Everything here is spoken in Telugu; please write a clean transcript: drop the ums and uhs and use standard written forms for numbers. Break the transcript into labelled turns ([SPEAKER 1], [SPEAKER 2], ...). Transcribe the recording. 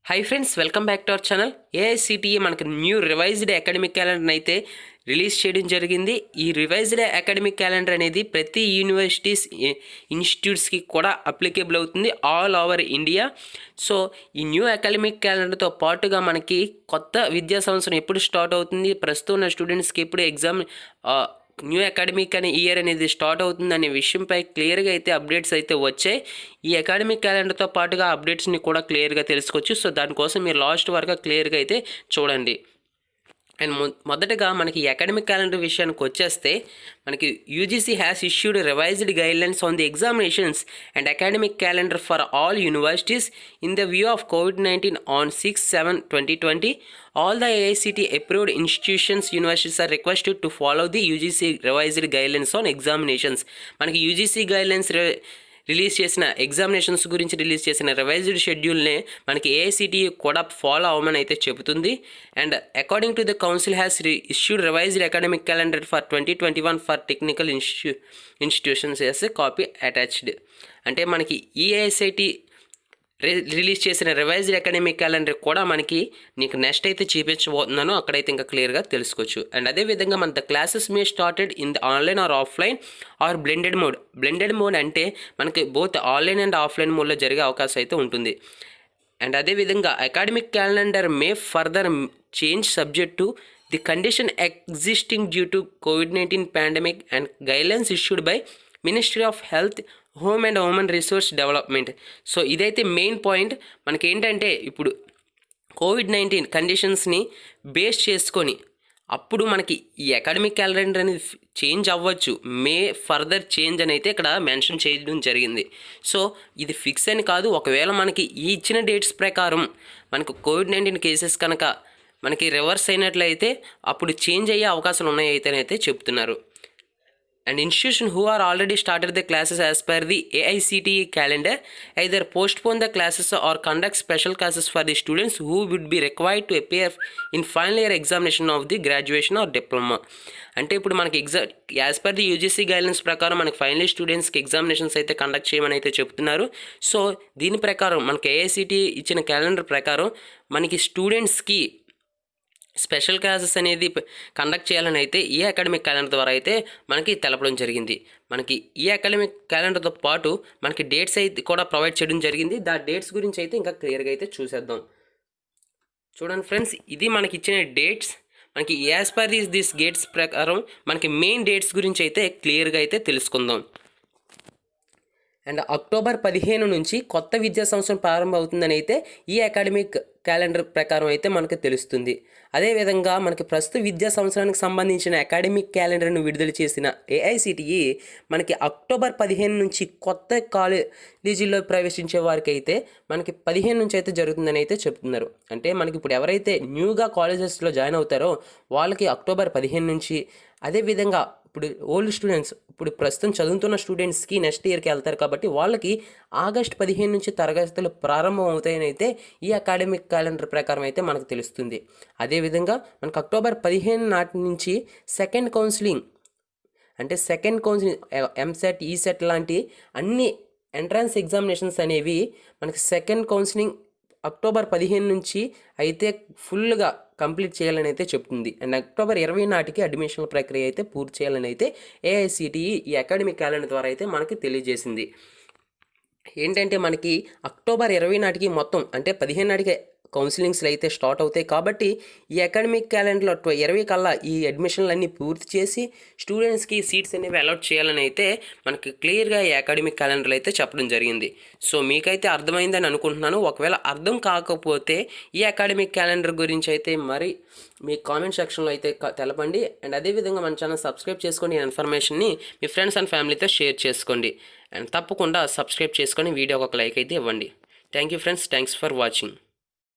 [SPEAKER 1] Hi friends, welcome back to our channel. AICTE మనకి న్యూ రివైజ్డ్ అకాడమిక్ క్యాలెండర్ అయితే రిలీజ్ చేయడం జరిగింది. ఈ రివైజ్డ్ అకాడమిక్ క్యాలెండర్ అనేది ప్రతి యూనివర్సిటీస్ ఇన్స్టిట్యూట్స్కి కూడా అప్లికేబుల్ అవుతుంది ఆల్ ఓవర్ ఇండియా. సో ఈ న్యూ అకాడమిక్ క్యాలెండర్తో పాటుగా మనకి కొత్త విద్యా సంవత్సరం ఎప్పుడు స్టార్ట్ అవుతుంది, ప్రస్తుతం ఉన్న స్టూడెంట్స్కి ఎప్పుడు ఎగ్జామ్ న్యూ అకాడమిక్ అనే ఇయర్ అనేది స్టార్ట్ అవుతుంది అనే విషయంపై క్లియర్గా అయితే అప్డేట్స్ అయితే వచ్చాయి. ఈ అకాడమిక్ క్యాలెండర్తో పాటుగా అప్డేట్స్ని కూడా క్లియర్గా తెలుసుకోవచ్చు. సో దానికోసం మీరు లాస్ట్ వరకు క్లియర్గా అయితే చూడండి. అండ్ మొదటగా మనకి అకాడమిక్ క్యాలెండర్ విషయానికి వచ్చేస్తే మనకి UGC has issued revised guidelines on the examinations and academic calendar for all universities in the view of COVID-19 on 6/7/2020. All the AICT approved institutions universities are requested to follow the UGC revised guidelines on examinations. మనకి యూజీసీ గైడ్లైన్స్ రిలీజ్ చేసిన ఎగ్జామినేషన్స్ గురించి రిలీజ్ చేసిన రివైజ్డ్ షెడ్యూల్నే మనకి ఏఐసిటిఈ కూడా ఫాలో అవ్వమని అయితే చెబుతుంది. And according to the council has issued revised academic calendar for 2021 for technical institutions as copy attached. అంటే మనకి ఏఐసిటి రిలీజ్ చేసిన రివైజ్డ్ అకాడమిక్ క్యాలెండర్ కూడా మనకి నీకు నెక్స్ట్ అయితే చూపించబోతున్నాను, అక్కడైతే ఇంకా క్లియర్గా తెలుసుకోవచ్చు. అండ్ అదేవిధంగా మన the classes May started in the online or offline or blended mode. Blended mode అంటే మనకి బోత్ ఆన్లైన్ అండ్ ఆఫ్లైన్ మోడ్లో జరిగే అవకాశం అయితే ఉంటుంది. అండ్ అదేవిధంగా academic calendar May further change subject to the condition existing due to COVID-19 pandemic and guidelines issued by ministry of health, home and human resource development. So ఇదైతే మెయిన్ పాయింట్. మనకి ఏంటంటే ఇప్పుడు COVID-19 కండిషన్స్ని బేస్ చేసుకొని అప్పుడు మనకి ఈ అకాడమిక్ క్యాలెండర్ అనేది చేంజ్ అవ్వచ్చు, మే ఫర్దర్ చేంజ్ అని అయితే ఇక్కడ మెన్షన్ చేయడం జరిగింది. సో ఇది ఫిక్స్ అని కాదు, ఒకవేళ మనకి ఈ ఇచ్చిన డేట్స్ ప్రకారం మనకు COVID-19 కేసెస్ కనుక మనకి రివర్స్ అయినట్లయితే అప్పుడు చేంజ్ అయ్యే అవకాశాలు ఉన్నాయైతే చెప్తున్నారు. And institutions who are already started the classes as per the AICTE calendar either postpone the classes or conduct special classes for the students who would be required to appear in final year examination of the graduation or diploma. అంటే ఇప్పుడు మనకి as per the UGC guidelines ప్రకారం మనకి ఫైనల్ స్టూడెంట్స్కి ఎగ్జామినేషన్స్ అయితే కండక్ట్ చేయమని అయితే చెప్తున్నారు. సో దీని ప్రకారం మనకి ఏఐసిటి ఇచ్చిన క్యాలెండర్ ప్రకారం మనకి స్టూడెంట్స్కి స్పెషల్ క్లాసెస్ అనేది కండక్ట్ చేయాలని అయితే ఈ అకాడమిక్ క్యాలెండర్ ద్వారా అయితే మనకి తెలపడం జరిగింది. మనకి ఈ అకాడమిక్ క్యాలెండర్తో పాటు మనకి డేట్స్ అయితే కూడా ప్రొవైడ్ చేయడం జరిగింది. దా డేట్స్ గురించి అయితే ఇంకా క్లియర్గా అయితే చూసేద్దాం. చూడండి ఫ్రెండ్స్, ఇది మనకి ఇచ్చిన డేట్స్. మనకి యాజ్ పర్ దిస్ డేట్స్ ప్రకారం మనకి మెయిన్ డేట్స్ గురించి అయితే క్లియర్గా అయితే తెలుసుకుందాం. అండ్ అక్టోబర్ 15 నుంచి కొత్త విద్యా సంవత్సరం ప్రారంభం అవుతుందని అయితే ఈ అకాడమిక్ క్యాలెండర్ ప్రకారం అయితే మనకు తెలుస్తుంది. అదేవిధంగా మనకి ప్రస్తుత విద్యా సంవత్సరానికి సంబంధించిన అకాడమిక్ క్యాలెండర్ను విడుదల చేసిన ఏఐసిటిఈ మనకి అక్టోబర్ 15 నుంచి కొత్త కాలేజీల్లో ప్రవేశించే వారికి అయితే మనకి 15 నుంచి అయితే జరుగుతుందని అయితే చెప్తున్నారు. అంటే మనకి ఇప్పుడు ఎవరైతే న్యూగా కాలేజెస్లో జాయిన్ అవుతారో వాళ్ళకి అక్టోబర్ 15 నుంచి, అదేవిధంగా ఇప్పుడు ఓల్డ్ స్టూడెంట్స్ ఇప్పుడు ప్రస్తుతం చదువుతున్న స్టూడెంట్స్కి నెక్స్ట్ ఇయర్కి వెళ్తారు కాబట్టి వాళ్ళకి ఆగస్ట్ 15 నుంచి తరగతులు ప్రారంభం అవుతాయని అయితే ఈ అకాడమిక్ క్యాలెండర్ ప్రకారం అయితే మనకు తెలుస్తుంది. అదేవిధంగా మనకు అక్టోబర్ 15 నాటి నుంచి సెకండ్ కౌన్సిలింగ్ ఎంసెట్, ఈసెట్ లాంటి అన్ని ఎంట్రన్స్ ఎగ్జామినేషన్స్ అనేవి మనకి సెకండ్ కౌన్సిలింగ్ అక్టోబర్ 15 నుంచి అయితే ఫుల్గా కంప్లీట్ చేయాలని అయితే చెప్తుంది. అండ్ అక్టోబర్ 20 నాటికి అడ్మిషన్ల ప్రక్రియ అయితే పూర్తి చేయాలని అయితే ఏఐసిటిఈ ఈ అకాడమిక్ క్యాలెండర్ ద్వారా అయితే మనకి తెలియజేసింది. ఏంటంటే మనకి అక్టోబర్ 20 నాటికి మొత్తం అంటే 15 నాటికి కౌన్సిలింగ్స్లు అయితే స్టార్ట్ అవుతాయి కాబట్టి ఈ అకాడమిక్ క్యాలెండర్లో 20 కల్లా ఈ అడ్మిషన్లు అన్నీ పూర్తి చేసి స్టూడెంట్స్కి సీట్స్ అనేవి అలాట్ చేయాలని అయితే మనకి క్లియర్గా ఈ అకాడమిక్ క్యాలెండర్లో అయితే చెప్పడం జరిగింది. సో మీకైతే అర్థమైందని అనుకుంటున్నాను. ఒకవేళ అర్థం కాకపోతే ఈ అకాడమిక్ క్యాలెండర్ గురించి అయితే మరి మీ కామెంట్ సెక్షన్లో అయితే తెలపండి. అండ్ అదేవిధంగా మన ఛానల్ సబ్స్క్రైబ్ చేసుకొని ఈ ఇన్ఫర్మేషన్ని మీ ఫ్రెండ్స్ అండ్ ఫ్యామిలీతో షేర్ చేసుకోండి. అండ్ తప్పకుండా సబ్స్క్రైబ్ చేసుకొని వీడియోకి ఒక లైక్ అయితే ఇవ్వండి. Thank you friends, thanks for watching.